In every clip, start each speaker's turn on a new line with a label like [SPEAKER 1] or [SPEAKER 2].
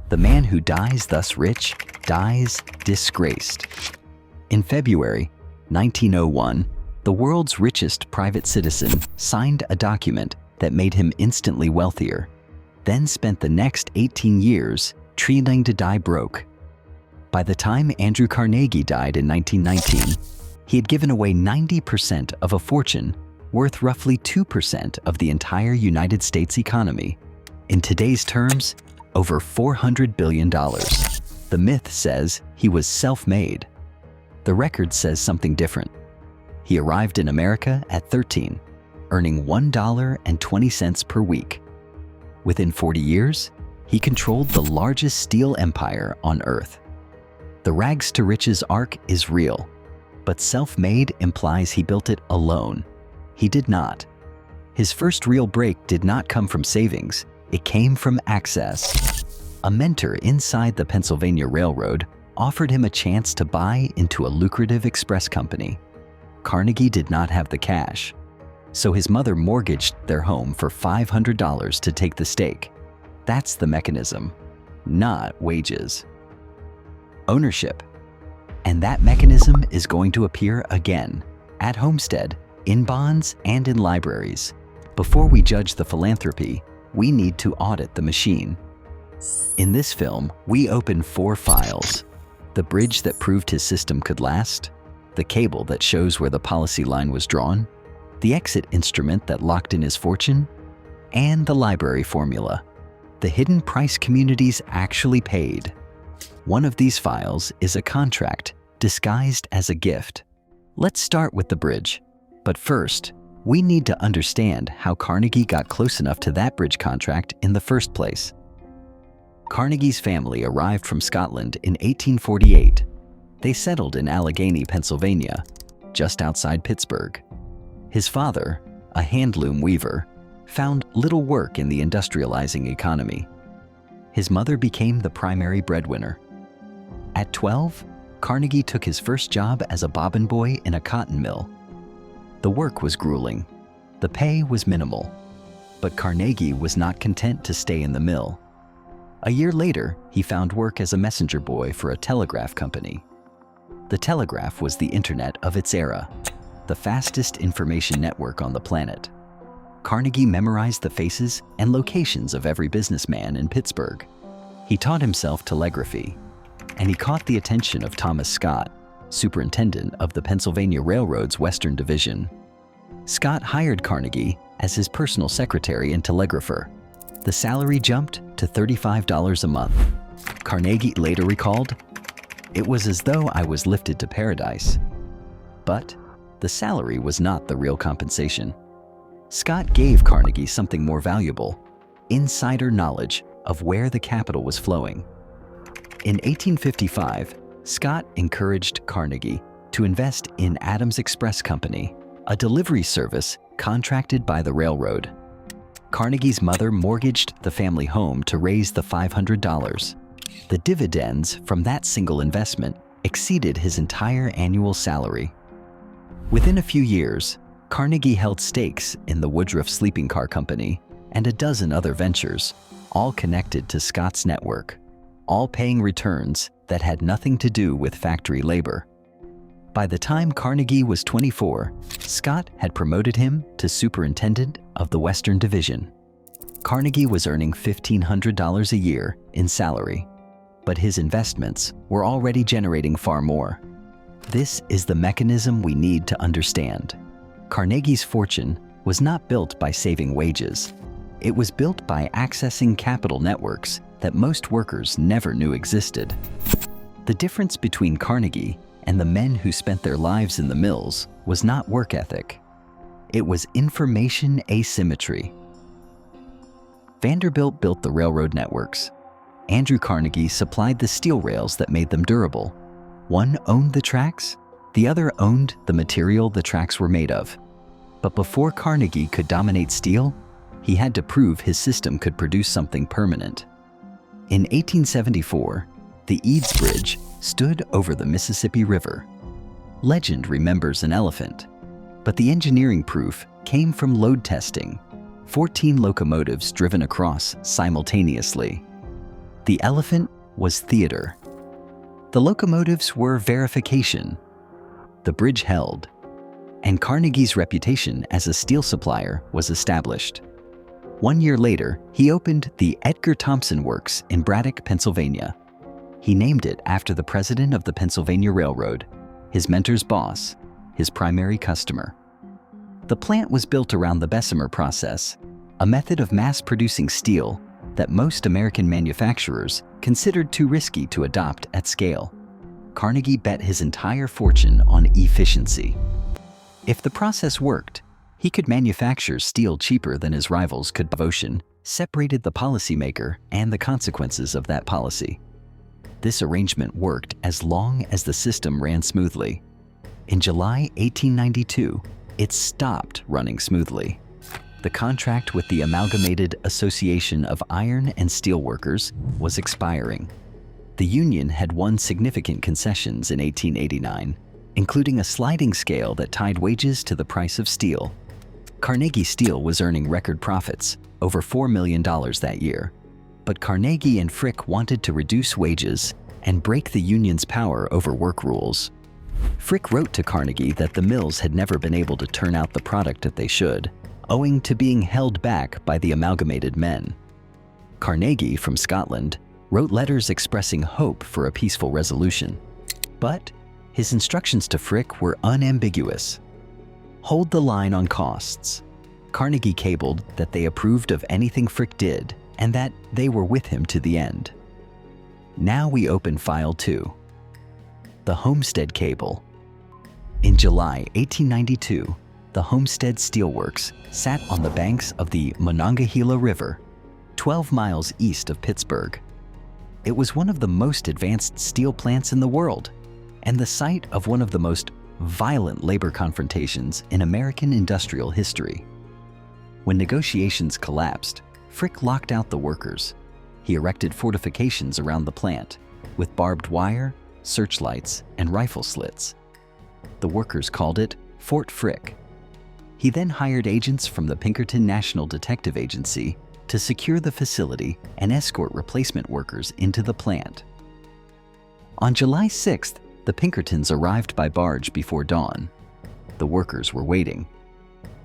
[SPEAKER 1] The man who dies thus rich dies disgraced. In February 1901, the world's richest private citizen signed a document that made him instantly wealthier, then spent the next 18 years trying to die broke. By the time Andrew Carnegie died in 1919, he had given away 90% of a fortune worth roughly 2% of the entire United States economy. In today's terms, over $400 billion. The myth says he was self-made. The record says something different. He arrived in America at 13, earning $1.20 per week. Within 40 years, he controlled the largest steel empire on Earth. The rags to riches arc is real, but self-made implies he built it alone. He did not. His first real break did not come from savings, it came from access. A mentor inside the Pennsylvania Railroad offered him a chance to buy into a lucrative express company. Carnegie did not have the cash, so his mother mortgaged their home for $500 to take the stake. That's the mechanism, not wages. Ownership. And that mechanism is going to appear again, at Homestead, in bonds and in libraries. Before we judge the philanthropy, we need to audit the machine. In this film, we open 4 files: the bridge that proved his system could last, the cable that shows where the policy line was drawn, the exit instrument that locked in his fortune, and the library formula. The hidden price communities actually paid. One of these files is a contract disguised as a gift. Let's start with the bridge. But first, we need to understand how Carnegie got close enough to that bridge contract in the first place. Carnegie's family arrived from Scotland in 1848. They settled in Allegheny, Pennsylvania, just outside Pittsburgh. His father, a handloom weaver, found little work in the industrializing economy. His mother became the primary breadwinner. At 12, Carnegie took his first job as a bobbin boy in a cotton mill. The work was grueling. The pay was minimal. But Carnegie was not content to stay in the mill. A year later, he found work as a messenger boy for a telegraph company. The telegraph was the internet of its era, the fastest information network on the planet. Carnegie memorized the faces and locations of every businessman in Pittsburgh. He taught himself telegraphy, and he caught the attention of Thomas Scott, superintendent of the Pennsylvania Railroad's Western Division. Scott hired Carnegie as his personal secretary and telegrapher. The salary jumped to $35 a month. Carnegie later recalled, "It was as though I was lifted to paradise." But the salary was not the real compensation. Scott gave Carnegie something more valuable: insider knowledge of where the capital was flowing. In 1855, Scott encouraged Carnegie to invest in Adams Express Company, a delivery service contracted by the railroad. Carnegie's mother mortgaged the family home to raise the $500. The dividends from that single investment exceeded his entire annual salary. Within a few years, Carnegie held stakes in the Woodruff Sleeping Car Company and a dozen other ventures, all connected to Scott's network, all paying returns that had nothing to do with factory labor. By the time Carnegie was 24, Scott had promoted him to superintendent of the Western Division. Carnegie was earning $1,500 a year in salary, but his investments were already generating far more. This is the mechanism we need to understand. Carnegie's fortune was not built by saving wages. It was built by accessing capital networks that most workers never knew existed. The difference between Carnegie and the men who spent their lives in the mills was not work ethic. It was information asymmetry. Vanderbilt built the railroad networks. Andrew Carnegie supplied the steel rails that made them durable. One owned the tracks, the other owned the material the tracks were made of. But before Carnegie could dominate steel, he had to prove his system could produce something permanent. In 1874, the Eads Bridge stood over the Mississippi River. Legend remembers an elephant, but the engineering proof came from load testing, 14 locomotives driven across simultaneously. The elephant was theater. The locomotives were verification. The bridge held, and Carnegie's reputation as a steel supplier was established. 1 year later, he opened the Edgar Thomson Works in Braddock, Pennsylvania. He named it after the president of the Pennsylvania Railroad, his mentor's boss, his primary customer. The plant was built around the Bessemer process, a method of mass-producing steel that most American manufacturers considered too risky to adopt at scale. Carnegie bet his entire fortune on efficiency. If the process worked, he could manufacture steel cheaper than his rivals could. Devotion separated the policymaker and the consequences of that policy. This arrangement worked as long as the system ran smoothly. In July 1892, it stopped running smoothly. The contract with the Amalgamated Association of Iron and Steel Workers was expiring. The union had won significant concessions in 1889, including a sliding scale that tied wages to the price of steel. Carnegie Steel was earning record profits, over $4 million that year. But Carnegie and Frick wanted to reduce wages and break the union's power over work rules. Frick wrote to Carnegie that the mills had never been able to turn out the product that they should, owing to being held back by the amalgamated men. Carnegie, from Scotland, wrote letters expressing hope for a peaceful resolution. But his instructions to Frick were unambiguous. Hold the line on costs. Carnegie cabled that they approved of anything Frick did and that they were with him to the end. Now we open File 2. The Homestead Cable. In July 1892, the Homestead Steelworks sat on the banks of the Monongahela River, 12 miles east of Pittsburgh. It was one of the most advanced steel plants in the world and the site of one of the most violent labor confrontations in American industrial history. When negotiations collapsed, Frick locked out the workers. He erected fortifications around the plant with barbed wire, searchlights, and rifle slits. The workers called it Fort Frick. He then hired agents from the Pinkerton National Detective Agency to secure the facility and escort replacement workers into the plant. On July 6th, the Pinkertons arrived by barge before dawn. The workers were waiting.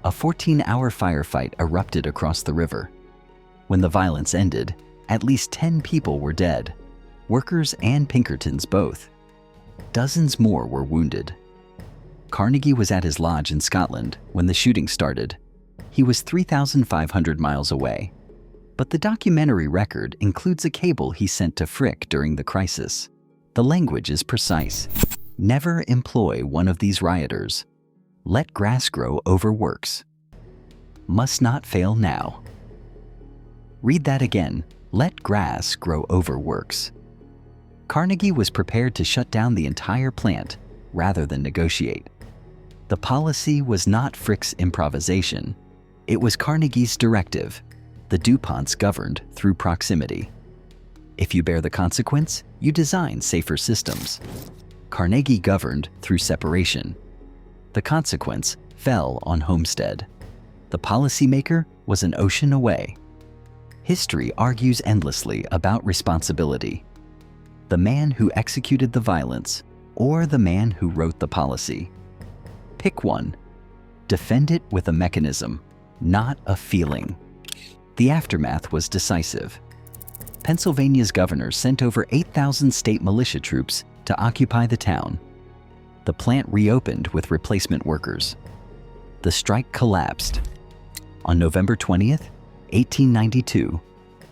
[SPEAKER 1] A 14-hour firefight erupted across the river. When the violence ended, at least 10 people were dead, workers and Pinkertons both. Dozens more were wounded. Carnegie was at his lodge in Scotland when the shooting started. He was 3,500 miles away. But the documentary record includes a cable he sent to Frick during the crisis. The language is precise. Never employ one of these rioters. Let grass grow over works. Must not fail now. Read that again. Let grass grow over works. Carnegie was prepared to shut down the entire plant rather than negotiate. The policy was not Frick's improvisation. It was Carnegie's directive. The DuPonts governed through proximity. If you bear the consequence, you design safer systems. Carnegie governed through separation. The consequence fell on Homestead. The policymaker was an ocean away. History argues endlessly about responsibility. The man who executed the violence or the man who wrote the policy. Pick one. Defend it with a mechanism, not a feeling. The aftermath was decisive. Pennsylvania's governor sent over 8,000 state militia troops to occupy the town. The plant reopened with replacement workers. The strike collapsed. On November 20th, 1892,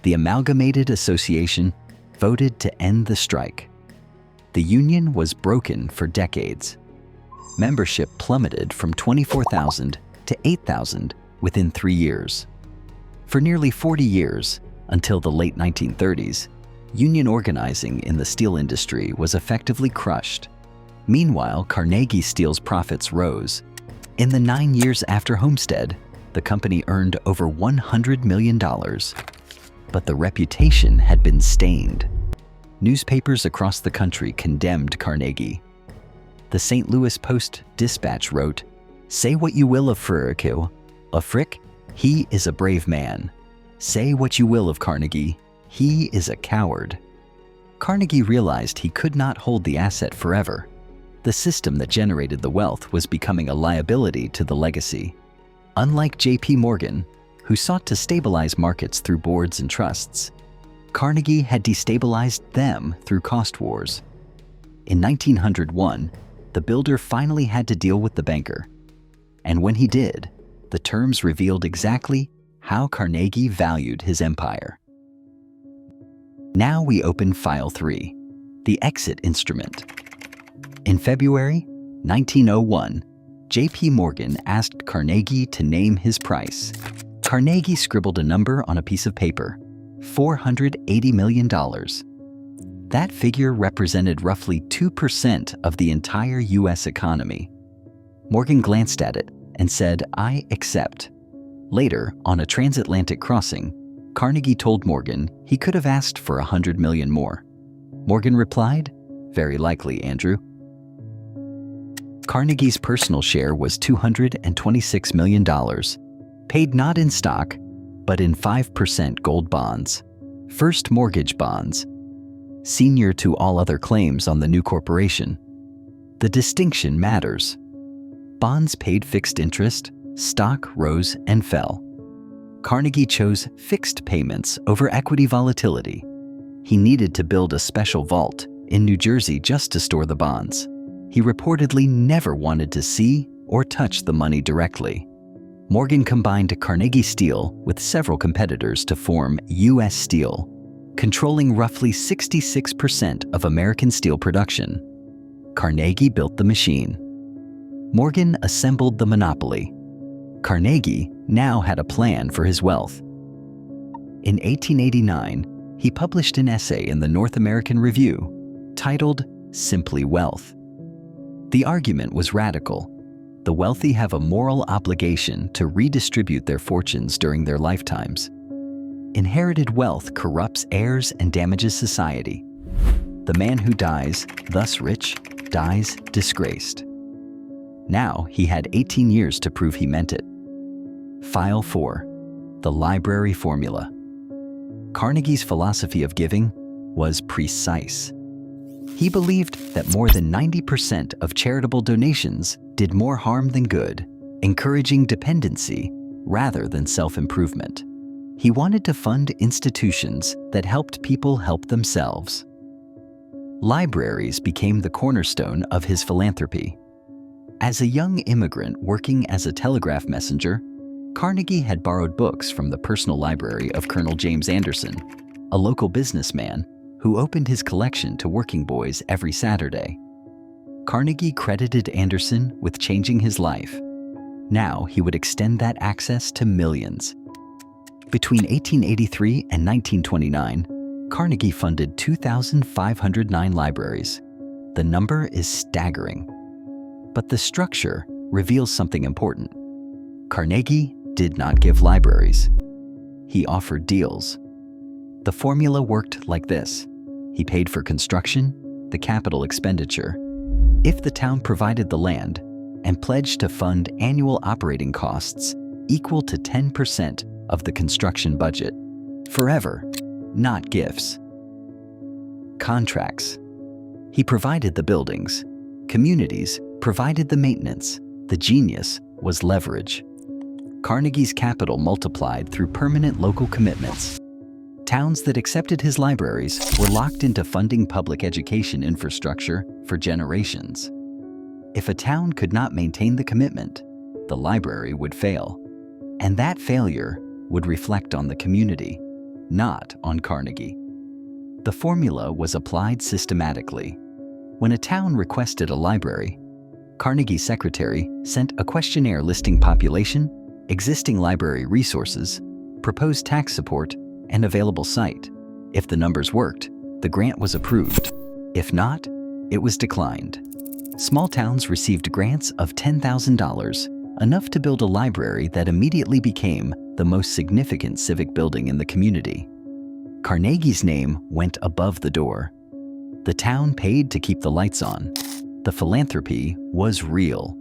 [SPEAKER 1] the Amalgamated Association voted to end the strike. The union was broken for decades. Membership plummeted from 24,000 to 8,000 within 3 years. For nearly 40 years, until the late 1930s, union organizing in the steel industry was effectively crushed. Meanwhile, Carnegie Steel's profits rose. In the 9 years after Homestead, the company earned over $100 million. But the reputation had been stained. Newspapers across the country condemned Carnegie. The St. Louis Post-Dispatch wrote, "Say what you will of Frick, he is a brave man. Say what you will of Carnegie, He is a coward. Carnegie realized he could not hold the asset forever. The system that generated the wealth was becoming a liability to the legacy. Unlike J.P. Morgan, who sought to stabilize markets through boards and trusts, Carnegie had destabilized them through cost wars. In 1901, the builder finally had to deal with the banker. And when he did, the terms revealed exactly how Carnegie valued his empire. Now we open File 3, the exit instrument. In February 1901, J.P. Morgan asked Carnegie to name his price. Carnegie scribbled a number on a piece of paper, $480 million. That figure represented roughly 2% of the entire U.S. economy. Morgan glanced at it and said, "I accept." Later, on a transatlantic crossing, Carnegie told Morgan he could have asked for $100 million more. Morgan replied, "Very likely, Andrew." Carnegie's personal share was $226 million, paid not in stock, but in 5% gold bonds, first mortgage bonds, senior to all other claims on the new corporation. The distinction matters. Bonds paid fixed interest, stock rose and fell. Carnegie chose fixed payments over equity volatility. He needed to build a special vault in New Jersey just to store the bonds. He reportedly never wanted to see or touch the money directly. Morgan combined Carnegie Steel with several competitors to form U.S. Steel, controlling roughly 66% of American steel production. Carnegie built the machine. Morgan assembled the monopoly. Carnegie now had a plan for his wealth. In 1889, he published an essay in the North American Review titled Simply Wealth. The argument was radical. The wealthy have a moral obligation to redistribute their fortunes during their lifetimes. Inherited wealth corrupts heirs and damages society. The man who dies, thus rich, dies disgraced. Now he had 18 years to prove he meant it. File 4, the library formula. Carnegie's philosophy of giving was precise. He believed that more than 90% of charitable donations did more harm than good, encouraging dependency rather than self-improvement. He wanted to fund institutions that helped people help themselves. Libraries became the cornerstone of his philanthropy. As a young immigrant working as a telegraph messenger, Carnegie had borrowed books from the personal library of Colonel James Anderson, a local businessman who opened his collection to working boys every Saturday. Carnegie credited Anderson with changing his life. Now he would extend that access to millions. Between 1883 and 1929, Carnegie funded 2,509 libraries. The number is staggering. But the structure reveals something important. Carnegie did not give libraries. He offered deals. The formula worked like this. He paid for construction, the capital expenditure, if the town provided the land, and pledged to fund annual operating costs equal to 10% of the construction budget. Forever, not gifts. Contracts. He provided the buildings. Communities provided the maintenance. The genius was leverage. Carnegie's capital multiplied through permanent local commitments. Towns that accepted his libraries were locked into funding public education infrastructure for generations. If a town could not maintain the commitment, the library would fail. And that failure would reflect on the community, not on Carnegie. The formula was applied systematically. When a town requested a library, Carnegie's secretary sent a questionnaire listing population, existing library resources, proposed tax support, and available site. If the numbers worked, the grant was approved. If not, it was declined. Small towns received grants of $10,000, enough to build a library that immediately became the most significant civic building in the community. Carnegie's name went above the door. The town paid to keep the lights on. The philanthropy was real.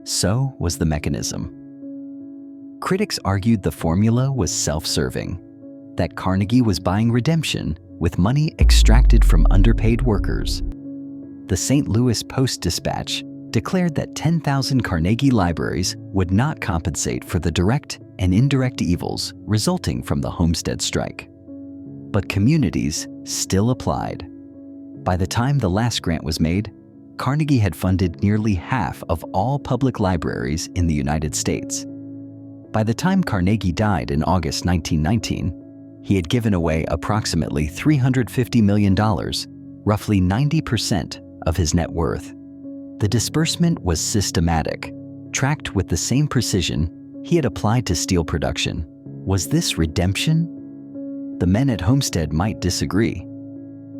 [SPEAKER 1] So was the mechanism. Critics argued the formula was self-serving. that Carnegie was buying redemption with money extracted from underpaid workers. The St. Louis Post-Dispatch declared that 10,000 Carnegie libraries would not compensate for the direct and indirect evils resulting from the Homestead strike. But communities still applied. By the time the last grant was made, Carnegie had funded nearly half of all public libraries in the United States. By the time Carnegie died in August 1919, he had given away approximately $350 million, roughly 90% of his net worth. The disbursement was systematic, tracked with the same precision he had applied to steel production. Was this redemption? The men at Homestead might disagree.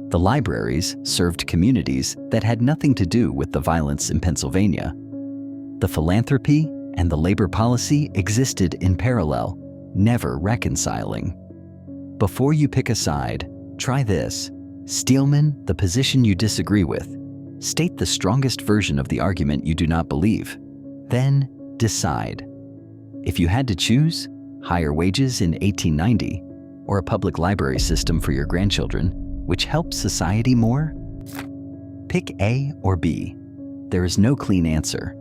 [SPEAKER 1] The libraries served communities that had nothing to do with the violence in Pennsylvania. The philanthropy and the labor policy existed in parallel, never reconciling. Before you pick a side, try this. Steelman the position you disagree with. State the strongest version of the argument you do not believe. Then decide. If you had to choose, higher wages in 1890 or a public library system for your grandchildren, which helps society more? Pick A or B. There is no clean answer.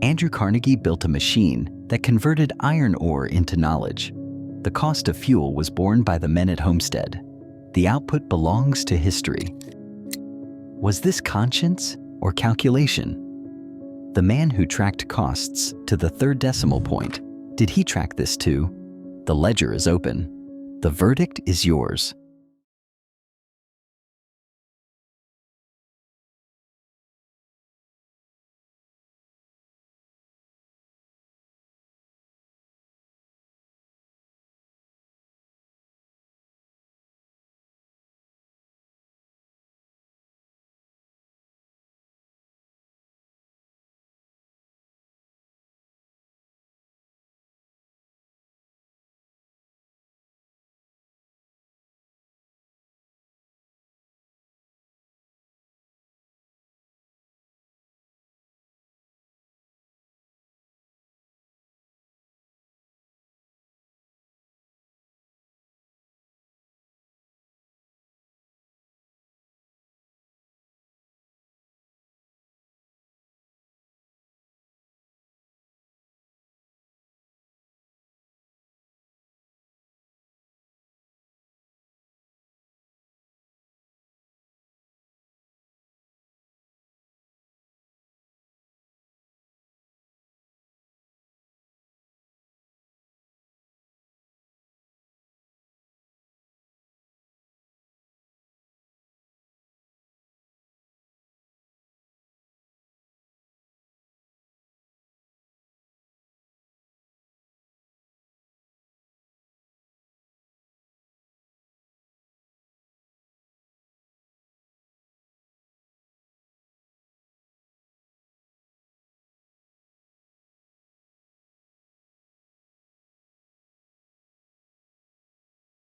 [SPEAKER 1] Andrew Carnegie built a machine that converted iron ore into knowledge. The cost of fuel was borne by the men at Homestead. The output belongs to history. Was this conscience or calculation? The man who tracked costs to the third decimal point, did he track this too? The ledger is open. The verdict is yours.